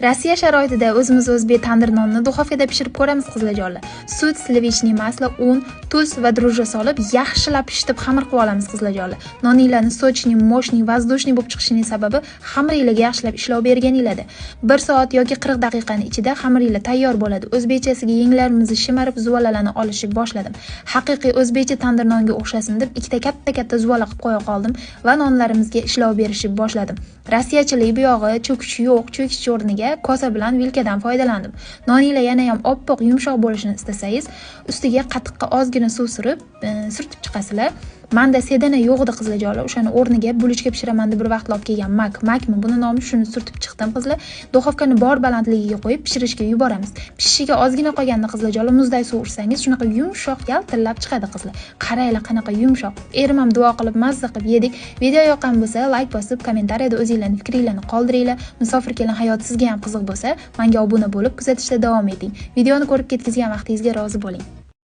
Rossiya sharoitida o'zimiz o'zbek tandir nonni duxovkada pishirib ko'ramiz qizlarjonlar. Sut, slivichniy maslo, un, tuz va drujja solib yaxshilab pishitib xamir qilib olamiz qizlarjonlar. Noninglarni sochning, moshning, vazdushniy bo'lib chiqishining sababi xamiringlarga yaxshilab ishlov berganinglarda. 1 soat yoki 40 daqiqaning ichida xamiringlar tayyor bo'ladi. O'zbekchasiga yenglarimizni shimarib zuvalalarni olishib boshladim. Haqiqiy o'zbekcha tandir nonga o'xshasin deb ikkita katta zuvala qilib qo'ya qoldim va nonlarimizga ishlov berishib boshladim. Rossiyachilik buyog'i cho'kish yo'q, cho'kish o'rniga kosa bilan vilkadan foydalandim. Noninglar yana ham oppoq, yumshoq bo'lishini istasangiz, ustiga qatiqqa ozgina suv surtib chiqasizlar. Menda sedana yo'q edi qizlarjonlar, o'shani o'rniga bulichka pishiraman deb bir vaqt olib kelgan makmi, buni nomi shuni surtib chiqdim qizlar. Duxovkani bor balandligiga qo'yib pishirishga yuboramiz. Pishishiga ozgina qolganda qizlarjonlar muzday suv ursangiz, shunaqa yumshoq yaltillab chiqadi qizlar. Qaranglar qanaqa yumshoq. Erim ham duo qilib mazza qilib yedik. Video yoqqan bo'lsa, like bosib, kommentariyada o'zingizlarning fikringizni qoldiringlar. Musofir kelin hayot sizga ham qiziq bo'lsa, menga obuna bo'lib kuzatishda davom eting. Videoni ko'rib ketkizgan vaqtingizga rozi bo'ling.